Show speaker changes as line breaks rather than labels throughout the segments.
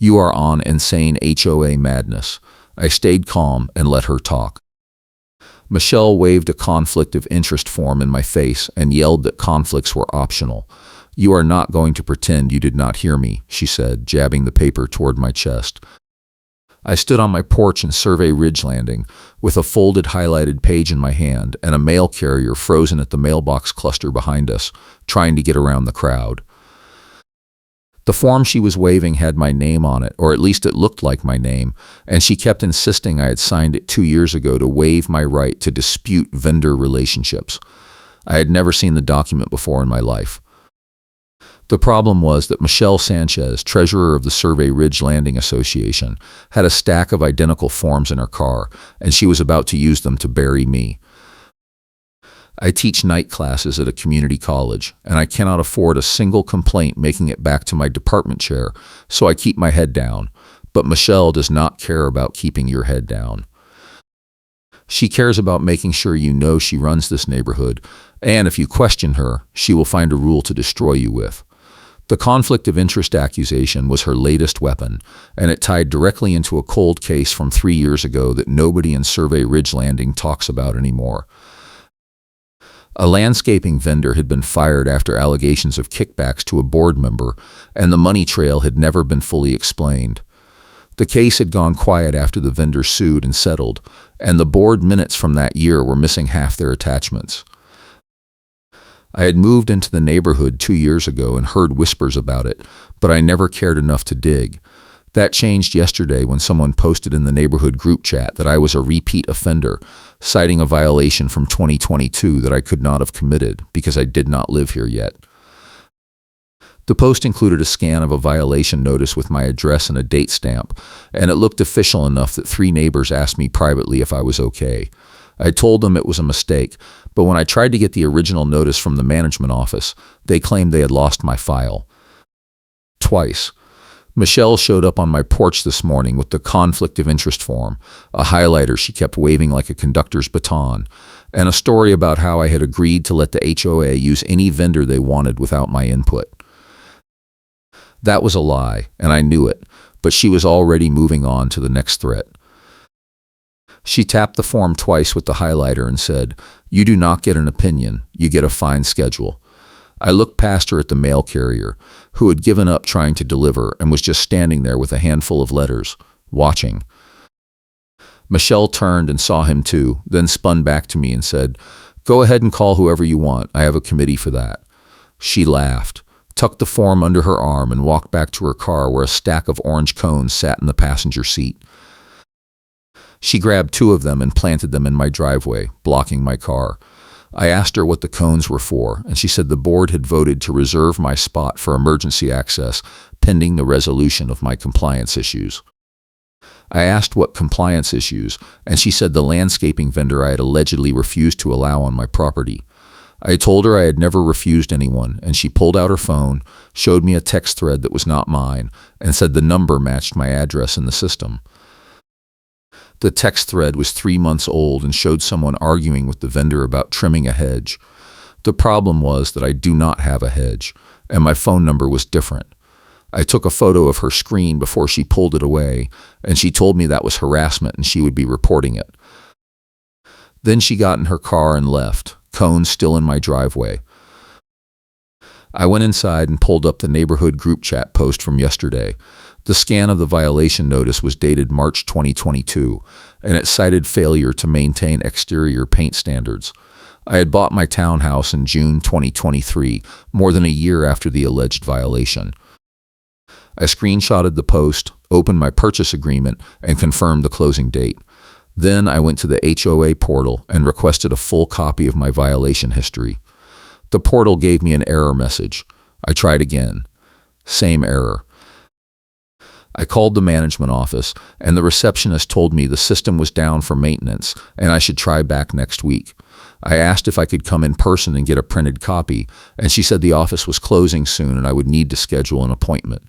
You are on insane HOA madness. I stayed calm and let her talk. Michelle waved a conflict of interest form in my face and yelled that conflicts were optional. You are not going to pretend you did not hear me, she said, jabbing the paper toward my chest. I stood on my porch in Survey Ridge Landing, with a folded highlighted page in my hand and a mail carrier frozen at the mailbox cluster behind us, trying to get around the crowd. The form she was waving had my name on it, or at least it looked like my name, and she kept insisting I had signed it 2 years ago to waive my right to dispute vendor relationships. I had never seen the document before in my life. The problem was that Michelle Sanchez, treasurer of the Survey Ridge Landing Association, had a stack of identical forms in her car, and she was about to use them to bury me. I teach night classes at a community college, and I cannot afford a single complaint making it back to my department chair, so I keep my head down. But Michelle does not care about keeping your head down. She cares about making sure you know she runs this neighborhood, and if you question her, she will find a rule to destroy you with. The conflict of interest accusation was her latest weapon, and it tied directly into a cold case from 3 years ago that nobody in Survey Ridge Landing talks about anymore. A landscaping vendor had been fired after allegations of kickbacks to a board member, and the money trail had never been fully explained. The case had gone quiet after the vendor sued and settled, and the board minutes from that year were missing half their attachments. I had moved into the neighborhood 2 years ago and heard whispers about it, but I never cared enough to dig. That changed yesterday when someone posted in the neighborhood group chat that I was a repeat offender, citing a violation from 2022 that I could not have committed because I did not live here yet. The post included a scan of a violation notice with my address and a date stamp, and it looked official enough that 3 neighbors asked me privately if I was okay. I told them it was a mistake, but when I tried to get the original notice from the management office, they claimed they had lost my file. Twice. Michelle showed up on my porch this morning with the conflict of interest form, a highlighter she kept waving like a conductor's baton, and a story about how I had agreed to let the HOA use any vendor they wanted without my input. That was a lie, and I knew it, but she was already moving on to the next threat. She tapped the form twice with the highlighter and said, "You do not get an opinion, you get a fine schedule." I looked past her at the mail carrier, who had given up trying to deliver and was just standing there with a handful of letters, watching. Michelle turned and saw him too, then spun back to me and said, "Go ahead and call whoever you want, I have a committee for that." She laughed, tucked the form under her arm and walked back to her car where a stack of orange cones sat in the passenger seat. She grabbed 2 of them and planted them in my driveway, blocking my car. I asked her what the cones were for, and she said the board had voted to reserve my spot for emergency access pending the resolution of my compliance issues. I asked what compliance issues, and she said the landscaping vendor I had allegedly refused to allow on my property. I told her I had never refused anyone, and she pulled out her phone, showed me a text thread that was not mine, and said the number matched my address in the system. The text thread was 3 months old and showed someone arguing with the vendor about trimming a hedge. The problem was that I do not have a hedge, and my phone number was different. I took a photo of her screen before she pulled it away, and she told me that was harassment and she would be reporting it. Then she got in her car and left, cones still in my driveway. I went inside and pulled up the neighborhood group chat post from yesterday. The scan of the violation notice was dated March 2022, and it cited failure to maintain exterior paint standards. I had bought my townhouse in June 2023, more than a year after the alleged violation. I screenshotted the post, opened my purchase agreement, and confirmed the closing date. Then I went to the HOA portal and requested a full copy of my violation history. The portal gave me an error message. I tried again. Same error. I called the management office, and the receptionist told me the system was down for maintenance and I should try back next week. I asked if I could come in person and get a printed copy, and she said the office was closing soon and I would need to schedule an appointment.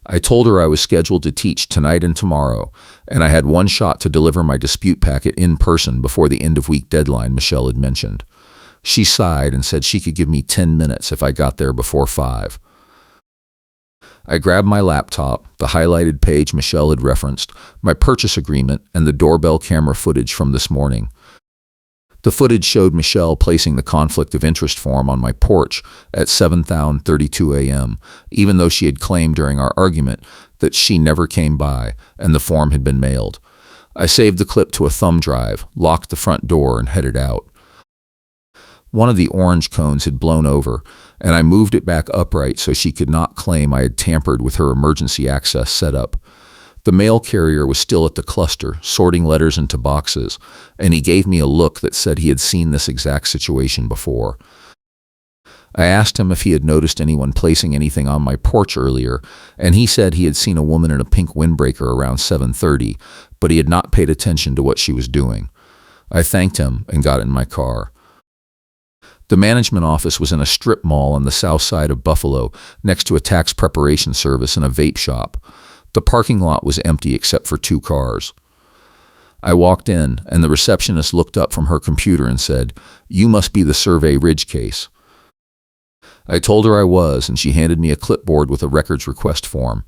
I told her I was scheduled to teach tonight and tomorrow, and I had one shot to deliver my dispute packet in person before the end-of-week deadline Michelle had mentioned. She sighed and said she could give me 10 minutes if I got there before 5. I grabbed my laptop, the highlighted page Michelle had referenced, my purchase agreement, and the doorbell camera footage from this morning. The footage showed Michelle placing the conflict of interest form on my porch at 7:32 a.m., even though she had claimed during our argument that she never came by and the form had been mailed. I saved the clip to a thumb drive, locked the front door, and headed out. One of the orange cones had blown over, and I moved it back upright so she could not claim I had tampered with her emergency access setup. The mail carrier was still at the cluster, sorting letters into boxes, and he gave me a look that said he had seen this exact situation before. I asked him if he had noticed anyone placing anything on my porch earlier, and he said he had seen a woman in a pink windbreaker around 7:30, but he had not paid attention to what she was doing. I thanked him and got in my car. The management office was in a strip mall on the south side of Buffalo, next to a tax preparation service and a vape shop. The parking lot was empty except for 2 cars. I walked in, and the receptionist looked up from her computer and said, "You must be the Survey Ridge case." I told her I was, and she handed me a clipboard with a records request form.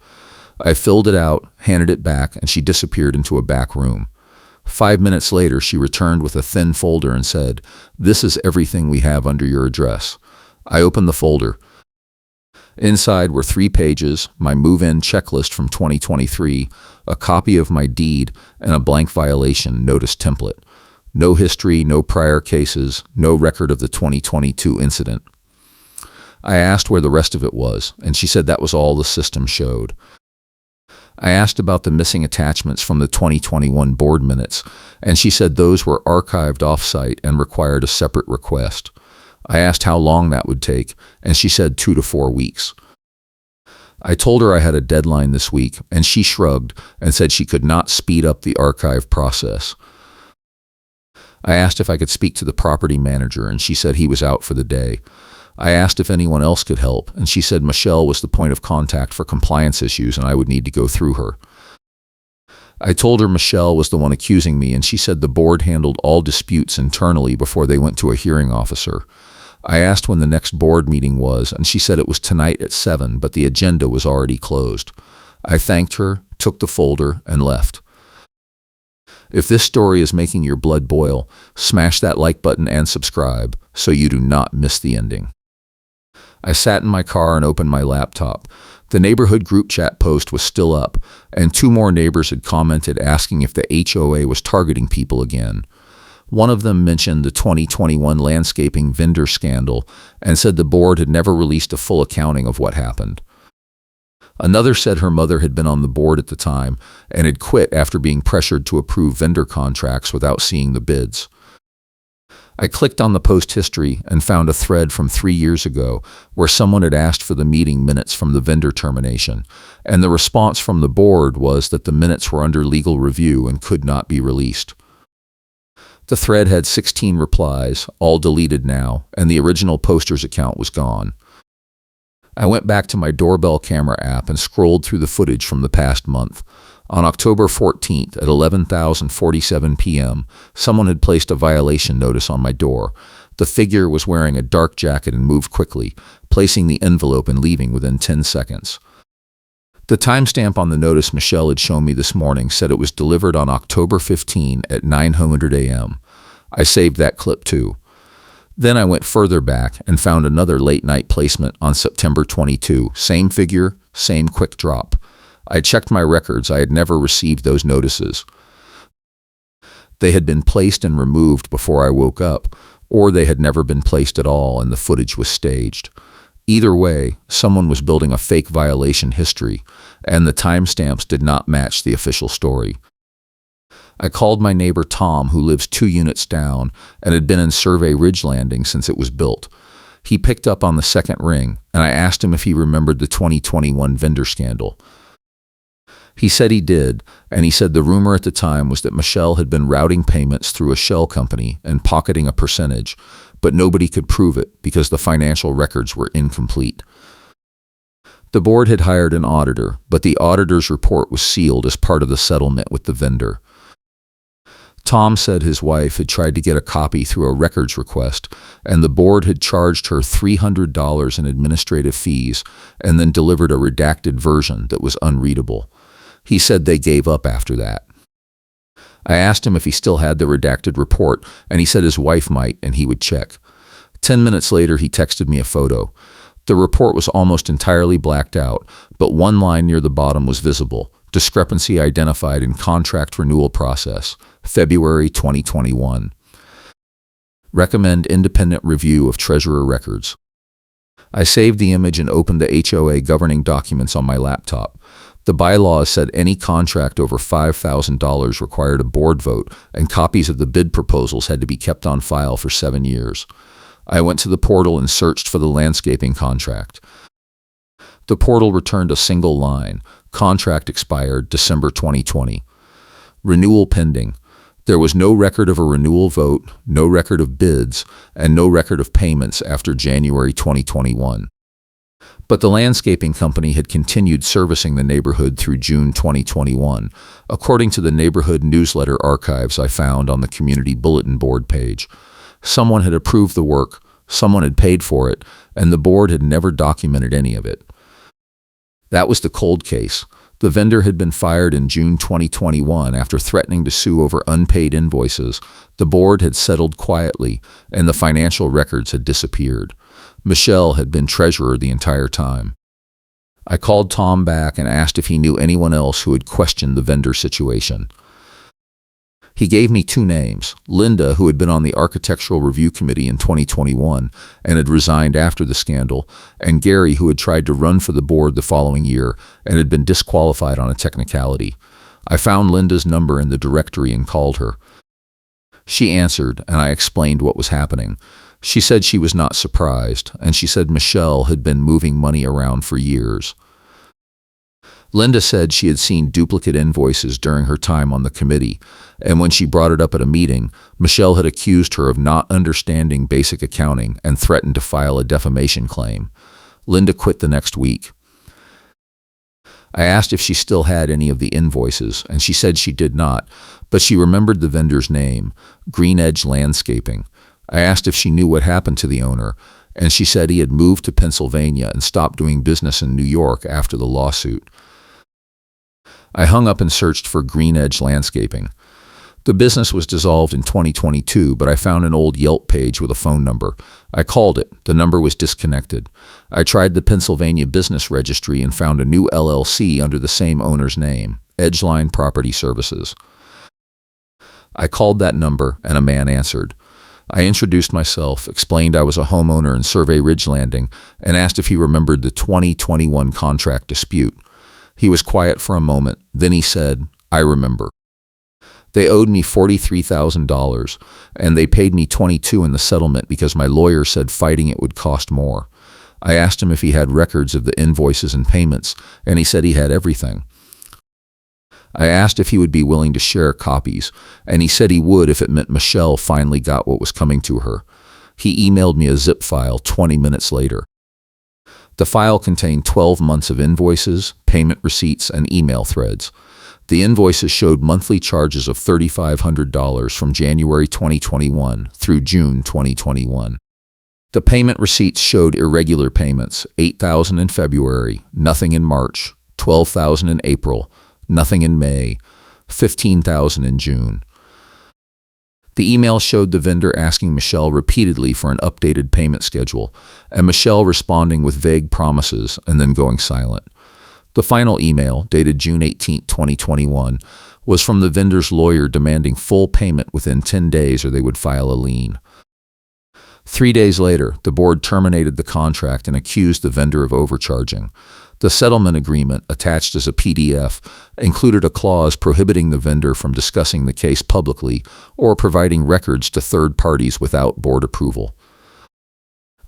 I filled it out, handed it back, and she disappeared into a back room. 5 minutes later, she returned with a thin folder and said, "This is everything we have under your address." I opened the folder. Inside were 3 pages, my move-in checklist from 2023, a copy of my deed, and a blank violation notice template. No history, no prior cases, no record of the 2022 incident. I asked where the rest of it was, and she said that was all the system showed. I asked about the missing attachments from the 2021 board minutes, and she said those were archived off-site and required a separate request. I asked how long that would take, and she said 2 to 4 weeks. I told her I had a deadline this week, and she shrugged and said she could not speed up the archive process. I asked if I could speak to the property manager, and she said he was out for the day. I asked if anyone else could help, and she said Michelle was the point of contact for compliance issues and I would need to go through her. I told her Michelle was the one accusing me, and she said the board handled all disputes internally before they went to a hearing officer. I asked when the next board meeting was, and she said it was tonight at 7, but the agenda was already closed. I thanked her, took the folder, and left. If this story is making your blood boil, smash that like button and subscribe so you do not miss the ending. I sat in my car and opened my laptop. The neighborhood group chat post was still up, and 2 more neighbors had commented asking if the HOA was targeting people again. One of them mentioned the 2021 landscaping vendor scandal and said the board had never released a full accounting of what happened. Another said her mother had been on the board at the time and had quit after being pressured to approve vendor contracts without seeing the bids. I clicked on the post history and found a thread from 3 years ago where someone had asked for the meeting minutes from the vendor termination, and the response from the board was that the minutes were under legal review and could not be released. The thread had 16 replies, all deleted now, and the original poster's account was gone. I went back to my doorbell camera app and scrolled through the footage from the past month. On October 14th at 11:47 p.m., someone had placed a violation notice on my door. The figure was wearing a dark jacket and moved quickly, placing the envelope and leaving within 10 seconds. The timestamp on the notice Michelle had shown me this morning said it was delivered on October 15 at 9:00 a.m. I saved that clip too. Then I went further back and found another late-night placement on September 22, same figure, same quick drop. I checked my records. I had never received those notices. They had been placed and removed before I woke up, or they had never been placed at all and the footage was staged. Either way, someone was building a fake violation history, and the timestamps did not match the official story. I called my neighbor Tom, who lives 2 units down and had been in Survey Ridge Landing since it was built. He picked up on the second ring, and I asked him if he remembered the 2021 vendor scandal. He said he did, and he said the rumor at the time was that Michelle had been routing payments through a shell company and pocketing a percentage, but nobody could prove it because the financial records were incomplete. The board had hired an auditor, but the auditor's report was sealed as part of the settlement with the vendor. Tom said his wife had tried to get a copy through a records request, and the board had charged her $300 in administrative fees and then delivered a redacted version that was unreadable. He said they gave up after that. I asked him if he still had the redacted report, and he said his wife might and he would check. 10 minutes later, he texted me a photo. The report was almost entirely blacked out, but one line near the bottom was visible. Discrepancy identified in contract renewal process, February 2021. Recommend independent review of treasurer records. I saved the image and opened the HOA governing documents on my laptop. The bylaws said any contract over $5,000 required a board vote, and copies of the bid proposals had to be kept on file for 7 years. I went to the portal and searched for the landscaping contract. The portal returned a single line. Contract expired December 2020. Renewal pending. There was no record of a renewal vote, no record of bids, and no record of payments after January 2021. But the landscaping company had continued servicing the neighborhood through June 2021, according to the neighborhood newsletter archives I found on the community bulletin board page. Someone had approved the work, someone had paid for it, and the board had never documented any of it. That was the cold case. The vendor had been fired in June 2021 after threatening to sue over unpaid invoices. The board had settled quietly, and the financial records had disappeared. Michelle had been treasurer the entire time. I called Tom back and asked if he knew anyone else who had questioned the vendor situation. He gave me 2 names, Linda, who had been on the Architectural Review Committee in 2021 and had resigned after the scandal, and Gary, who had tried to run for the board the following year and had been disqualified on a technicality. I found Linda's number in the directory and called her. She answered, and I explained what was happening. She said she was not surprised, and she said Michelle had been moving money around for years. Linda said she had seen duplicate invoices during her time on the committee, and when she brought it up at a meeting, Michelle had accused her of not understanding basic accounting and threatened to file a defamation claim. Linda quit the next week. I asked if she still had any of the invoices, and she said she did not, but she remembered the vendor's name, Green Edge Landscaping. I asked if she knew what happened to the owner, and she said he had moved to Pennsylvania and stopped doing business in New York after the lawsuit. I hung up and searched for Green Edge Landscaping. The business was dissolved in 2022, but I found an old Yelp page with a phone number. I called it. The number was disconnected. I tried the Pennsylvania Business Registry and found a new LLC under the same owner's name, Edgeline Property Services. I called that number, and a man answered. I introduced myself, explained I was a homeowner in Survey Ridge Landing, and asked if he remembered the 2021 contract dispute. He was quiet for a moment. Then he said, "I remember. They owed me $43,000, and they paid me $22,000 in the settlement because my lawyer said fighting it would cost more." I asked him if he had records of the invoices and payments, and he said he had everything. I asked if he would be willing to share copies, and he said he would if it meant Michelle finally got what was coming to her. He emailed me a zip file 20 minutes later. The file contained 12 months of invoices, payment receipts, and email threads. The invoices showed monthly charges of $3,500 from January 2021 through June 2021. The payment receipts showed irregular payments, $8,000 in February, nothing in March, $12,000 in April, nothing in May, $15,000 in June. The email showed the vendor asking Michelle repeatedly for an updated payment schedule, and Michelle responding with vague promises and then going silent. The final email, dated June 18, 2021, was from the vendor's lawyer demanding full payment within 10 days or they would file a lien. 3 days later, the board terminated the contract and accused the vendor of overcharging. The settlement agreement, attached as a PDF, included a clause prohibiting the vendor from discussing the case publicly or providing records to third parties without board approval.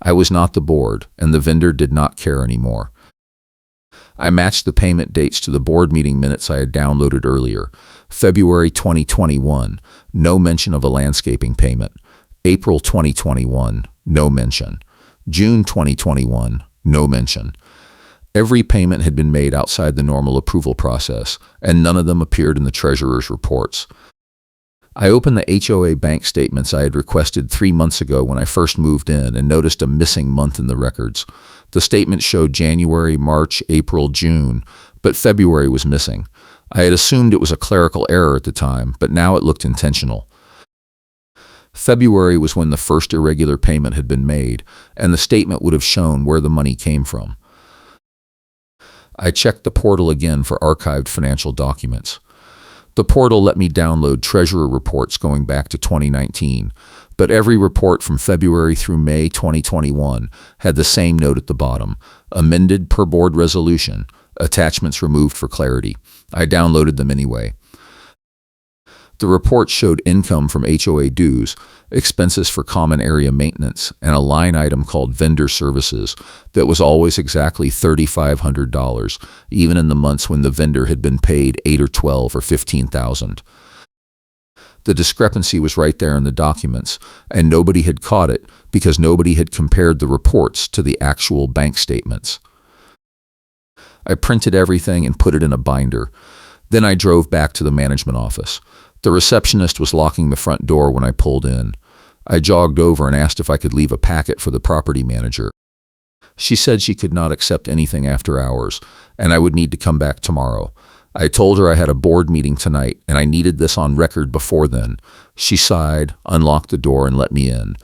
I was not the board, and the vendor did not care anymore. I matched the payment dates to the board meeting minutes I had downloaded earlier. February 2021, no mention of a landscaping payment. April 2021, no mention. June 2021, no mention. Every payment had been made outside the normal approval process, and none of them appeared in the treasurer's reports. I opened the HOA bank statements I had requested 3 months ago when I first moved in and noticed a missing month in the records. The statement showed January, March, April, June, but February was missing. I had assumed it was a clerical error at the time, but now it looked intentional. February was when the first irregular payment had been made, and the statement would have shown where the money came from. I checked the portal again for archived financial documents. The portal let me download treasurer reports going back to 2019, but every report from February through May 2021 had the same note at the bottom: amended per board resolution, attachments removed for clarity. I downloaded them anyway. The report showed income from HOA dues, expenses for common area maintenance, and a line item called vendor services that was always exactly $3,500, even in the months when the vendor had been paid $8,000 or $12,000 or $15,000. The discrepancy was right there in the documents, and nobody had caught it because nobody had compared the reports to the actual bank statements. I printed everything and put it in a binder. Then I drove back to the management office. The receptionist was locking the front door when I pulled in. I jogged over and asked if I could leave a packet for the property manager. She said she could not accept anything after hours, and I would need to come back tomorrow. I told her I had a board meeting tonight, and I needed this on record before then. She sighed, unlocked the door, and let me in.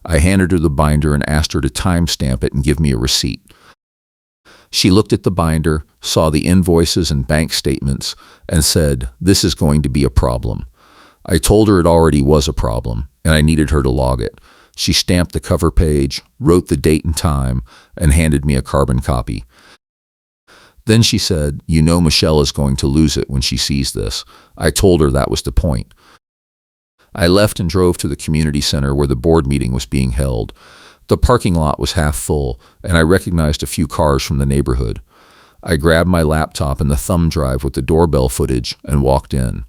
I handed her the binder and asked her to timestamp it and give me a receipt. She looked at the binder, saw the invoices and bank statements, and said, "This is going to be a problem." I told her it already was a problem, and I needed her to log it. She stamped the cover page, wrote the date and time, and handed me a carbon copy. Then she said, "You know Michelle is going to lose it when she sees this." I told her that was the point. I left and drove to the community center where the board meeting was being held. The parking lot was half full, and I recognized a few cars from the neighborhood. I grabbed my laptop and the thumb drive with the doorbell footage and walked in.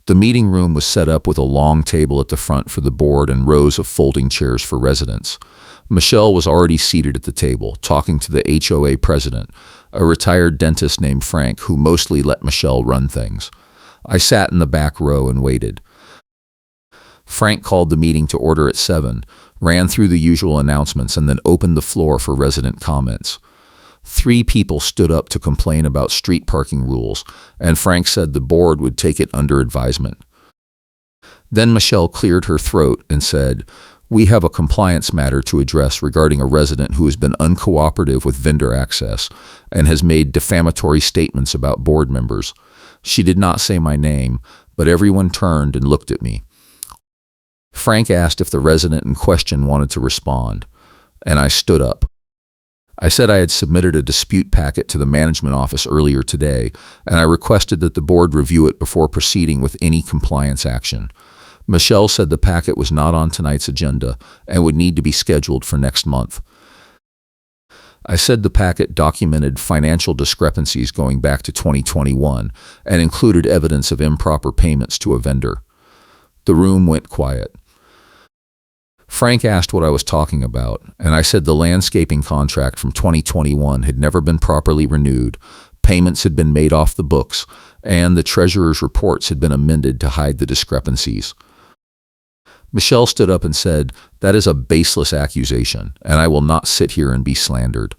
The meeting room was set up with a long table at the front for the board and rows of folding chairs for residents. Michelle was already seated at the table, talking to the HOA president, a retired dentist named Frank who mostly let Michelle run things. I sat in the back row and waited. Frank called the meeting to order at 7, ran through the usual announcements, and then opened the floor for resident comments. 3 people stood up to complain about street parking rules, and Frank said the board would take it under advisement. Then Michelle cleared her throat and said, "We have a compliance matter to address regarding a resident who has been uncooperative with vendor access and has made defamatory statements about board members." She did not say my name, but everyone turned and looked at me. Frank asked if the resident in question wanted to respond, and I stood up. I said I had submitted a dispute packet to the management office earlier today, and I requested that the board review it before proceeding with any compliance action. Michelle said the packet was not on tonight's agenda and would need to be scheduled for next month. I said the packet documented financial discrepancies going back to 2021 and included evidence of improper payments to a vendor. The room went quiet. Frank asked what I was talking about, and I said the landscaping contract from 2021 had never been properly renewed, payments had been made off the books, and the treasurer's reports had been amended to hide the discrepancies. Michelle stood up and said, "That is a baseless accusation, and I will not sit here and be slandered."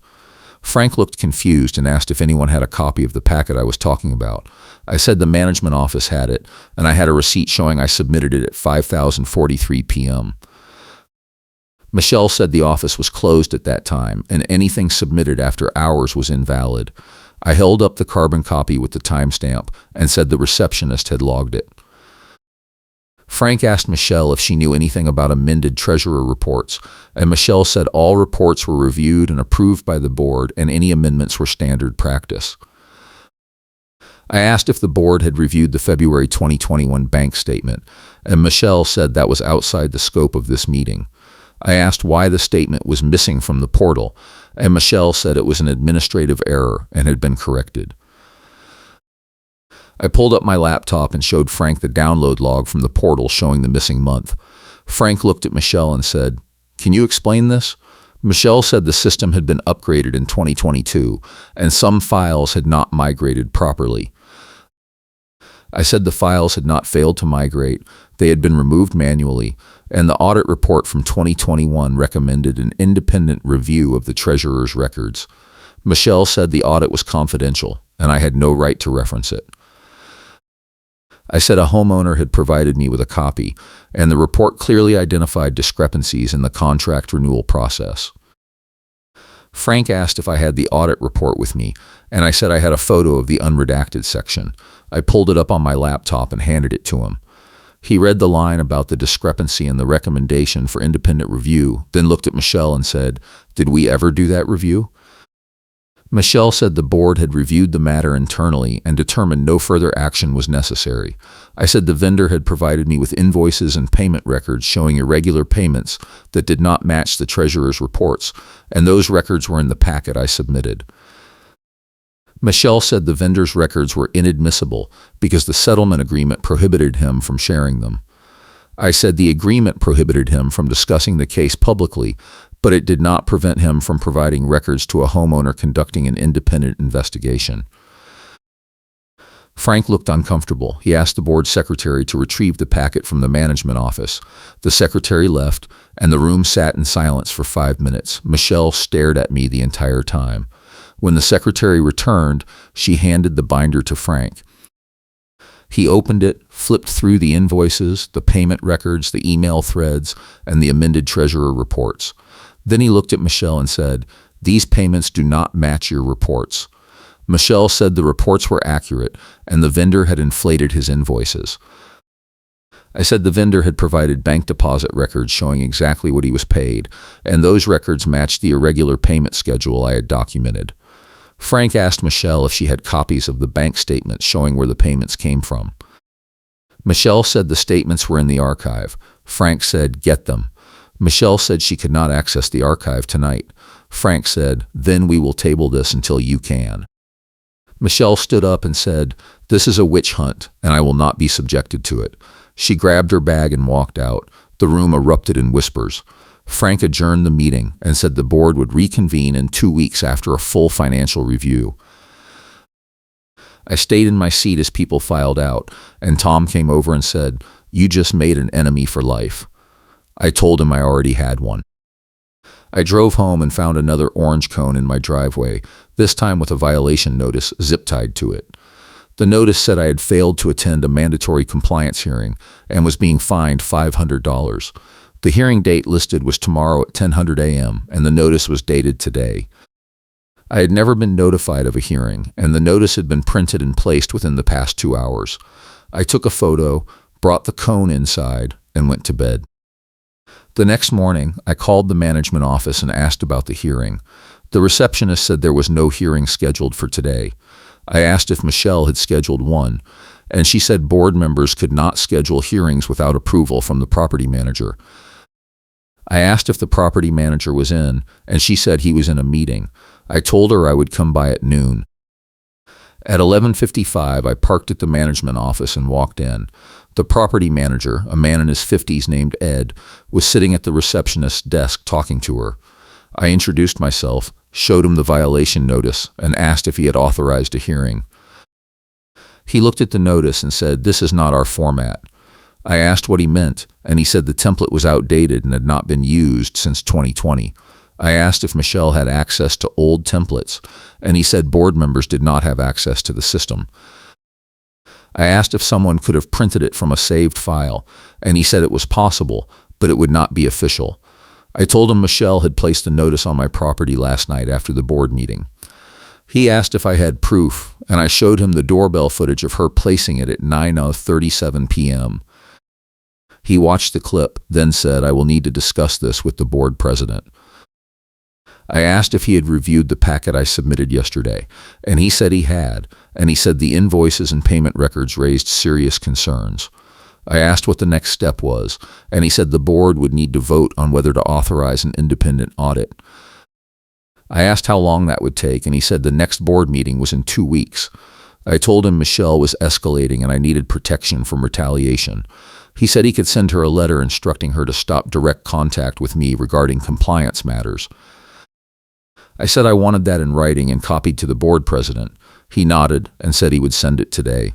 Frank looked confused and asked if anyone had a copy of the packet I was talking about. I said the management office had it, and I had a receipt showing I submitted it at 5:43 p.m. Michelle said the office was closed at that time, and anything submitted after hours was invalid. I held up the carbon copy with the timestamp and said the receptionist had logged it. Frank asked Michelle if she knew anything about amended treasurer reports, and Michelle said all reports were reviewed and approved by the board and any amendments were standard practice. I asked if the board had reviewed the February 2021 bank statement, and Michelle said that was outside the scope of this meeting. I asked why the statement was missing from the portal, and Michelle said it was an administrative error and had been corrected. I pulled up my laptop and showed Frank the download log from the portal showing the missing month. Frank looked at Michelle and said, "Can you explain this?" Michelle said the system had been upgraded in 2022, and some files had not migrated properly. I said the files had not failed to migrate, they had been removed manually, and the audit report from 2021 recommended an independent review of the treasurer's records. Michelle said the audit was confidential, and I had no right to reference it. I said a homeowner had provided me with a copy, and the report clearly identified discrepancies in the contract renewal process. Frank asked if I had the audit report with me, and I said I had a photo of the unredacted section. I pulled it up on my laptop and handed it to him. He read the line about the discrepancy in the recommendation for independent review, then looked at Michelle and said, "Did we ever do that review?" Michelle said the board had reviewed the matter internally and determined no further action was necessary. I said the vendor had provided me with invoices and payment records showing irregular payments that did not match the treasurer's reports, and those records were in the packet I submitted. Michelle said the vendor's records were inadmissible because the settlement agreement prohibited him from sharing them. I said the agreement prohibited him from discussing the case publicly, but it did not prevent him from providing records to a homeowner conducting an independent investigation. Frank looked uncomfortable. He asked the board secretary to retrieve the packet from the management office. The secretary left, and the room sat in silence for 5 minutes. Michelle stared at me the entire time. When the secretary returned, she handed the binder to Frank. He opened it, flipped through the invoices, the payment records, the email threads, and the amended treasurer reports. Then he looked at Michelle and said, "These payments do not match your reports." Michelle said the reports were accurate and the vendor had inflated his invoices. I said the vendor had provided bank deposit records showing exactly what he was paid, and those records matched the irregular payment schedule I had documented. Frank asked Michelle if she had copies of the bank statements showing where the payments came from. Michelle said the statements were in the archive. Frank said, "Get them." Michelle said she could not access the archive tonight. Frank said, "Then we will table this until you can." Michelle stood up and said, "This is a witch hunt, and I will not be subjected to it." She grabbed her bag and walked out. The room erupted in whispers. Frank adjourned the meeting and said the board would reconvene in 2 weeks after a full financial review. I stayed in my seat as people filed out, and Tom came over and said, "You just made an enemy for life." I told him I already had one. I drove home and found another orange cone in my driveway, this time with a violation notice zip-tied to it. The notice said I had failed to attend a mandatory compliance hearing and was being fined $500. The hearing date listed was tomorrow at 10:00 a.m., and the notice was dated today. I had never been notified of a hearing, and the notice had been printed and placed within the past 2 hours. I took a photo, brought the cone inside, and went to bed. The next morning, I called the management office and asked about the hearing. The receptionist said there was no hearing scheduled for today. I asked if Michelle had scheduled one, and she said board members could not schedule hearings without approval from the property manager. I asked if the property manager was in, and she said he was in a meeting. I told her I would come by at noon. At 11:55, I parked at the management office and walked in. The property manager, a man in his 50s named Ed, was sitting at the receptionist's desk talking to her. I introduced myself, showed him the violation notice, and asked if he had authorized a hearing. He looked at the notice and said, "This is not our format." I asked what he meant, and he said the template was outdated and had not been used since 2020. I asked if Michelle had access to old templates, and he said board members did not have access to the system. I asked if someone could have printed it from a saved file, and he said it was possible, but it would not be official. I told him Michelle had placed a notice on my property last night after the board meeting. He asked if I had proof, and I showed him the doorbell footage of her placing it at 9:37 p.m. He watched the clip, then said, "I will need to discuss this with the board president." I asked if he had reviewed the packet I submitted yesterday, and he said he had, and he said the invoices and payment records raised serious concerns. I asked what the next step was, and he said the board would need to vote on whether to authorize an independent audit. I asked how long that would take, and he said the next board meeting was in 2 weeks. I told him Michelle was escalating and I needed protection from retaliation. He said he could send her a letter instructing her to stop direct contact with me regarding compliance matters. I said I wanted that in writing and copied to the board president. He nodded and said he would send it today.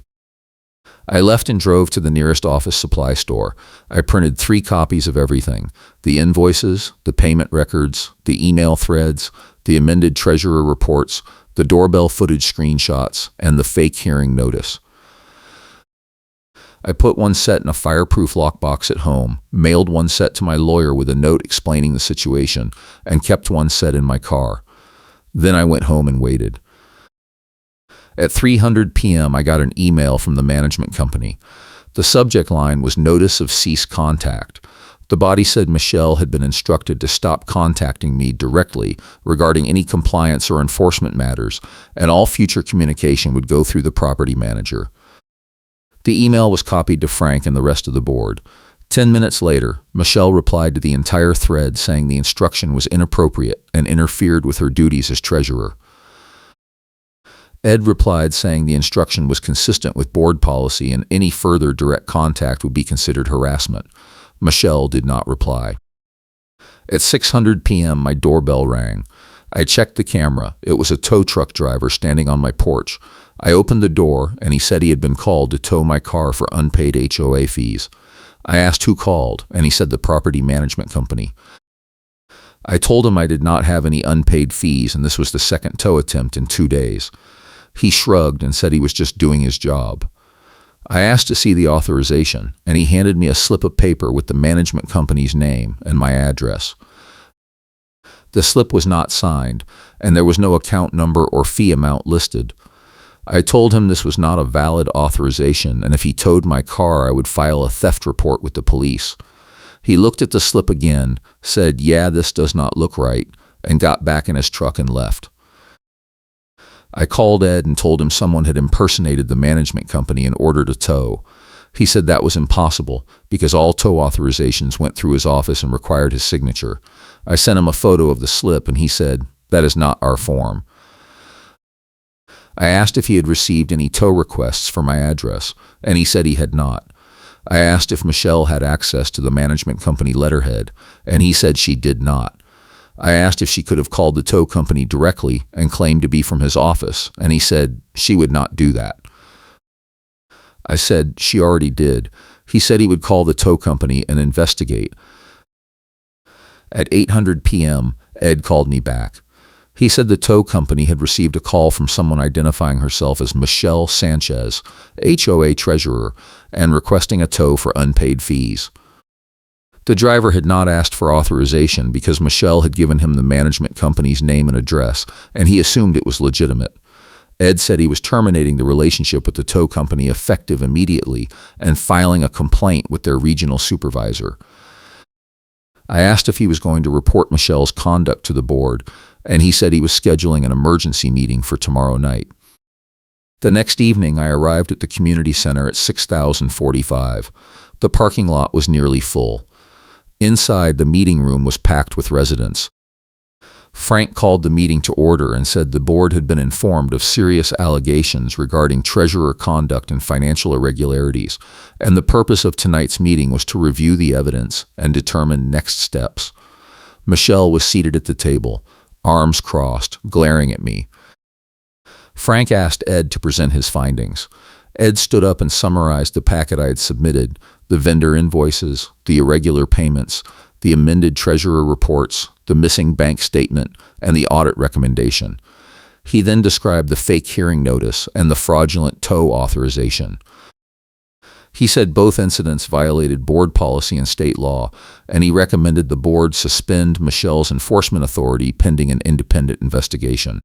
I left and drove to the nearest office supply store. I printed 3 copies of everything: the invoices, the payment records, the email threads, the amended treasurer reports, the doorbell footage screenshots, and the fake hearing notice. I put one set in a fireproof lockbox at home, mailed one set to my lawyer with a note explaining the situation, and kept one set in my car. Then I went home and waited. At 3:00 p.m., I got an email from the management company. The subject line was Notice of Cease Contact. The body said Michelle had been instructed to stop contacting me directly regarding any compliance or enforcement matters, and all future communication would go through the property manager. The email was copied to Frank and the rest of the board. 10 minutes later, Michelle replied to the entire thread saying the instruction was inappropriate and interfered with her duties as treasurer. Ed replied saying the instruction was consistent with board policy and any further direct contact would be considered harassment. Michelle did not reply. At 6:00 p.m., my doorbell rang. I checked the camera. It was a tow truck driver standing on my porch. I opened the door, and he said he had been called to tow my car for unpaid HOA fees. I asked who called, and he said the property management company. I told him I did not have any unpaid fees, and this was the second tow attempt in 2 days. He shrugged and said he was just doing his job. I asked to see the authorization, and he handed me a slip of paper with the management company's name and my address. The slip was not signed, and there was no account number or fee amount listed. I told him this was not a valid authorization, and if he towed my car, I would file a theft report with the police. He looked at the slip again, said, "Yeah, this does not look right," and got back in his truck and left. I called Ed and told him someone had impersonated the management company in order to tow. He said that was impossible because all tow authorizations went through his office and required his signature. I sent him a photo of the slip and he said, "That is not our form." I asked if he had received any tow requests for my address, and he said he had not. I asked if Michelle had access to the management company letterhead, and he said she did not. I asked if she could have called the tow company directly and claimed to be from his office, and he said she would not do that. I said she already did. He said he would call the tow company and investigate. At 8:00 p.m., Ed called me back. He said the tow company had received a call from someone identifying herself as Michelle Sanchez, HOA treasurer, and requesting a tow for unpaid fees. The driver had not asked for authorization because Michelle had given him the management company's name and address, and he assumed it was legitimate. Ed said he was terminating the relationship with the tow company effective immediately and filing a complaint with their regional supervisor. I asked if he was going to report Michelle's conduct to the board, and he said he was scheduling an emergency meeting for tomorrow night. The next evening, I arrived at the community center at 6045. The parking lot was nearly full. Inside, the meeting room was packed with residents. Frank called the meeting to order and said the board had been informed of serious allegations regarding treasurer conduct and financial irregularities, and the purpose of tonight's meeting was to review the evidence and determine next steps. Michelle was seated at the table, arms crossed, glaring at me. Frank asked Ed to present his findings. Ed stood up and summarized the packet I had submitted: the vendor invoices, the irregular payments, the amended treasurer reports, the missing bank statement, and the audit recommendation. He then described the fake hearing notice and the fraudulent tow authorization. He said both incidents violated board policy and state law, and he recommended the board suspend Michelle's enforcement authority pending an independent investigation.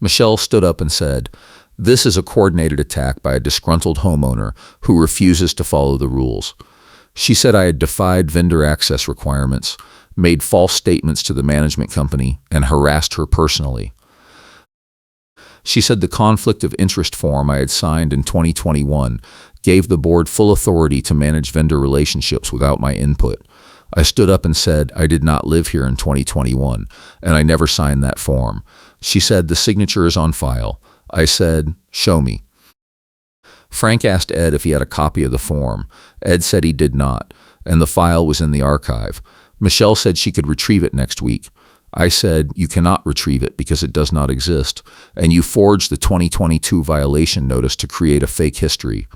Michelle stood up and said, "This is a coordinated attack by a disgruntled homeowner who refuses to follow the rules." She said I had defied vendor access requirements, made false statements to the management company, and harassed her personally. She said the conflict of interest form I had signed in 2021 gave the board full authority to manage vendor relationships without my input. I stood up and said I did not live here in 2021, and I never signed that form. She said the signature is on file. I said, "Show me." Frank asked Ed if he had a copy of the form. Ed said he did not, and the file was in the archive. Michelle said she could retrieve it next week. I said, "You cannot retrieve it because it does not exist, and you forged the 2022 violation notice to create a fake history."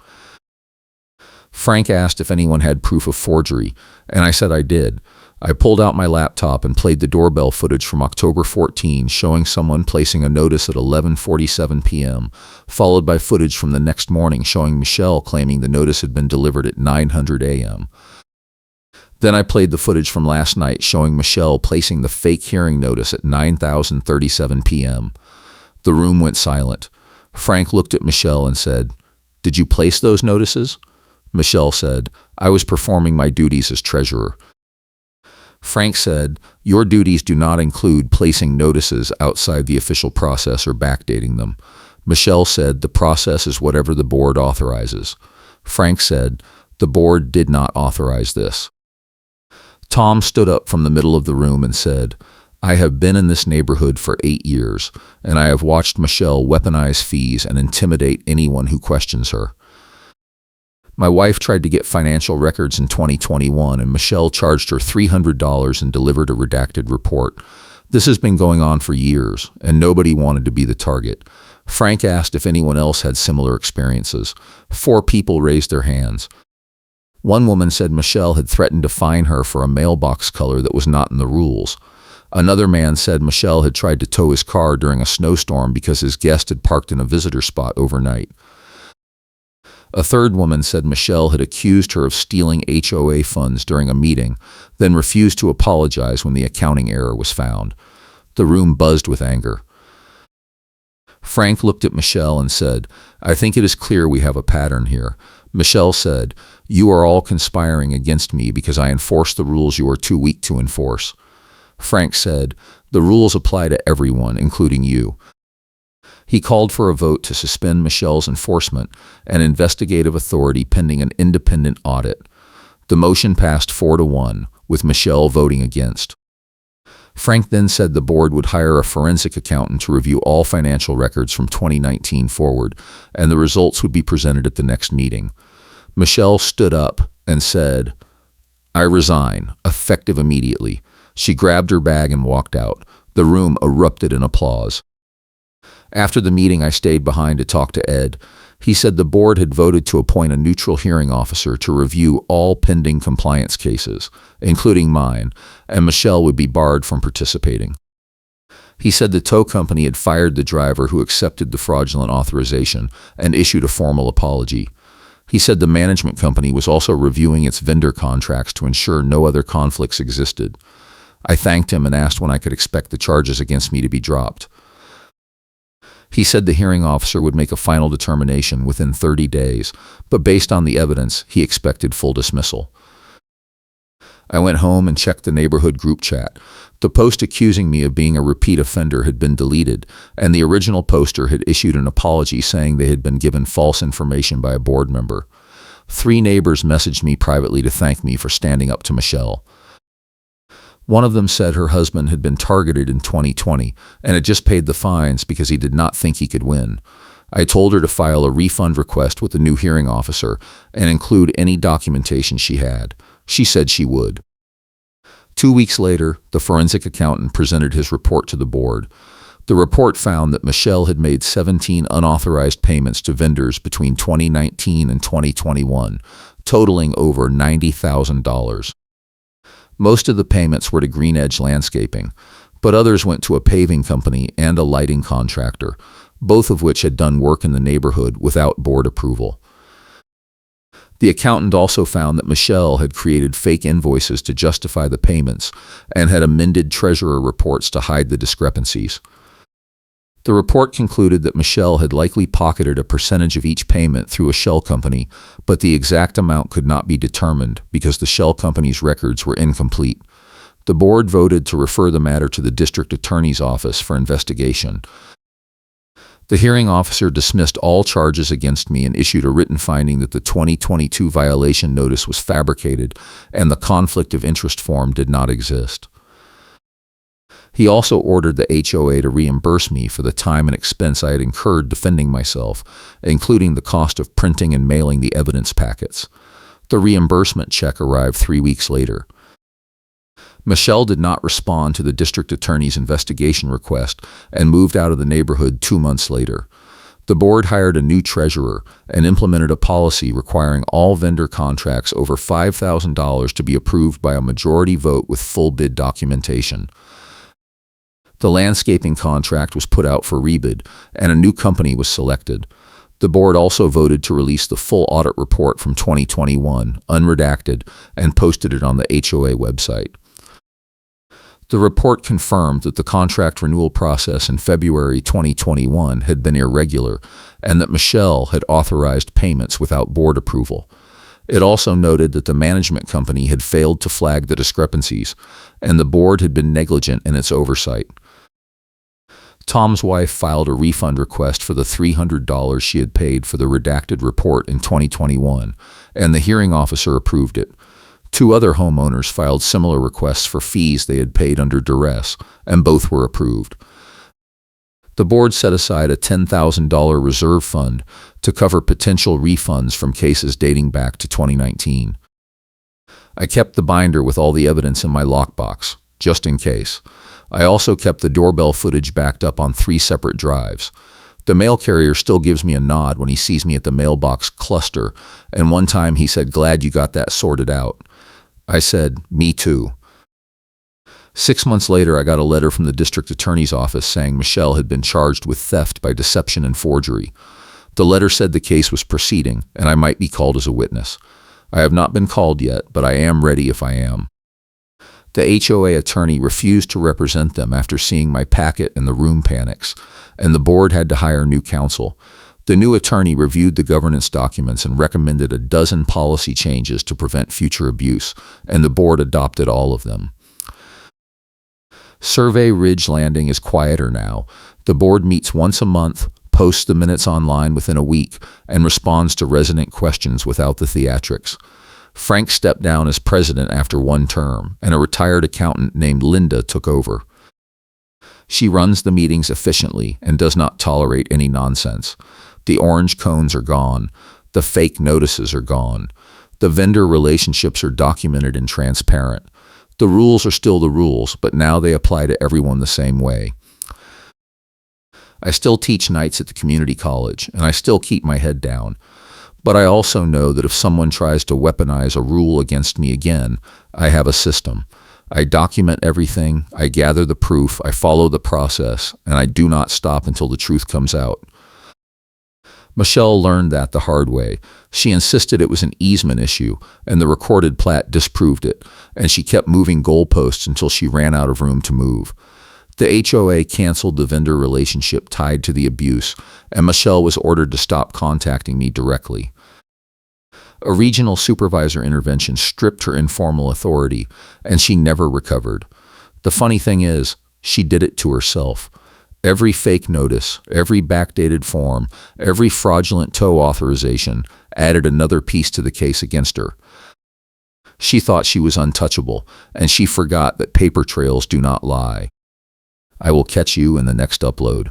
Frank asked if anyone had proof of forgery, and I said I did. I pulled out my laptop and played the doorbell footage from October 14 showing someone placing a notice at 11:47 p.m., followed by footage from the next morning showing Michelle claiming the notice had been delivered at 9:00 a.m. Then I played the footage from last night showing Michelle placing the fake hearing notice at 9:37 p.m. The room went silent. Frank looked at Michelle and said, "Did you place those notices?" Michelle said, "I was performing my duties as treasurer." Frank said, "Your duties do not include placing notices outside the official process or backdating them." Michelle said, "The process is whatever the board authorizes." Frank said, "The board did not authorize this." Tom stood up from the middle of the room and said, "I have been in this neighborhood for 8 years, and I have watched Michelle weaponize fees and intimidate anyone who questions her. My wife tried to get financial records in 2021, and Michelle charged her $300 and delivered a redacted report. This has been going on for years, and nobody wanted to be the target." Frank asked if anyone else had similar experiences. 4 people raised their hands. One woman said Michelle had threatened to fine her for a mailbox color that was not in the rules. Another man said Michelle had tried to tow his car during a snowstorm because his guest had parked in a visitor spot overnight. A third woman said Michelle had accused her of stealing HOA funds during a meeting, then refused to apologize when the accounting error was found. The room buzzed with anger. Frank looked at Michelle and said, "I think it is clear we have a pattern here." Michelle said, "You are all conspiring against me because I enforce the rules you are too weak to enforce." Frank said, "The rules apply to everyone, including you." He called for a vote to suspend Michelle's enforcement and investigative authority pending an independent audit. The motion passed 4-1, with Michelle voting against. Frank then said the board would hire a forensic accountant to review all financial records from 2019 forward, and the results would be presented at the next meeting. Michelle stood up and said, "I resign, effective immediately." She grabbed her bag and walked out. The room erupted in applause. After the meeting, I stayed behind to talk to Ed. He said the board had voted to appoint a neutral hearing officer to review all pending compliance cases, including mine, and Michelle would be barred from participating. He said the tow company had fired the driver who accepted the fraudulent authorization and issued a formal apology. He said the management company was also reviewing its vendor contracts to ensure no other conflicts existed. I thanked him and asked when I could expect the charges against me to be dropped. He said the hearing officer would make a final determination within 30 days, but based on the evidence, he expected full dismissal. I went home and checked the neighborhood group chat. The post accusing me of being a repeat offender had been deleted, and the original poster had issued an apology saying they had been given false information by a board member. 3 neighbors messaged me privately to thank me for standing up to Michelle. One of them said her husband had been targeted in 2020 and had just paid the fines because he did not think he could win. I told her to file a refund request with the new hearing officer and include any documentation she had. She said she would. 2 weeks later, the forensic accountant presented his report to the board. The report found that Michelle had made 17 unauthorized payments to vendors between 2019 and 2021, totaling over $90,000. Most of the payments were to Green Edge Landscaping, but others went to a paving company and a lighting contractor, both of which had done work in the neighborhood without board approval. The accountant also found that Michelle had created fake invoices to justify the payments and had amended treasurer reports to hide the discrepancies. The report concluded that Michelle had likely pocketed a percentage of each payment through a shell company, but the exact amount could not be determined because the shell company's records were incomplete. The board voted to refer the matter to the district attorney's office for investigation. The hearing officer dismissed all charges against me and issued a written finding that the 2022 violation notice was fabricated and the conflict of interest form did not exist. He also ordered the HOA to reimburse me for the time and expense I had incurred defending myself, including the cost of printing and mailing the evidence packets. The reimbursement check arrived 3 weeks later. Michelle did not respond to the district attorney's investigation request and moved out of the neighborhood 2 months later. The board hired a new treasurer and implemented a policy requiring all vendor contracts over $5,000 to be approved by a majority vote with full bid documentation. The landscaping contract was put out for rebid, and a new company was selected. The board also voted to release the full audit report from 2021, unredacted, and posted it on the HOA website. The report confirmed that the contract renewal process in February 2021 had been irregular and that Michelle had authorized payments without board approval. It also noted that the management company had failed to flag the discrepancies, and the board had been negligent in its oversight. Tom's wife filed a refund request for the $300 she had paid for the redacted report in 2021, and the hearing officer approved it. 2 other homeowners filed similar requests for fees they had paid under duress, and both were approved. The board set aside a $10,000 reserve fund to cover potential refunds from cases dating back to 2019. I kept the binder with all the evidence in my lockbox, just in case. I also kept the doorbell footage backed up on 3 separate drives. The mail carrier still gives me a nod when he sees me at the mailbox cluster, and one time he said, "Glad you got that sorted out." I said, "Me too." 6 months later, I got a letter from the district attorney's office saying Michelle had been charged with theft by deception and forgery. The letter said the case was proceeding, and I might be called as a witness. I have not been called yet, but I am ready if I am. The HOA attorney refused to represent them after seeing my packet and the room panics, and the board had to hire new counsel. The new attorney reviewed the governance documents and recommended a dozen policy changes to prevent future abuse, and the board adopted all of them. Survey Ridge Landing is quieter now. The board meets once a month, posts the minutes online within a week, and responds to resident questions without the theatrics. Frank stepped down as president after 1 term, and a retired accountant named Linda took over. She runs the meetings efficiently and does not tolerate any nonsense. The orange cones are gone. The fake notices are gone. The vendor relationships are documented and transparent. The rules are still the rules, but now they apply to everyone the same way. I still teach nights at the community college, and I still keep my head down. But I also know that if someone tries to weaponize a rule against me again, I have a system. I document everything, I gather the proof, I follow the process, and I do not stop until the truth comes out. Michelle learned that the hard way. She insisted it was an easement issue, and the recorded plat disproved it, and she kept moving goalposts until she ran out of room to move. The HOA canceled the vendor relationship tied to the abuse, and Michelle was ordered to stop contacting me directly. A regional supervisor intervention stripped her informal authority, and she never recovered. The funny thing is, she did it to herself. Every fake notice, every backdated form, every fraudulent tow authorization added another piece to the case against her. She thought she was untouchable, and she forgot that paper trails do not lie. I will catch you in the next upload.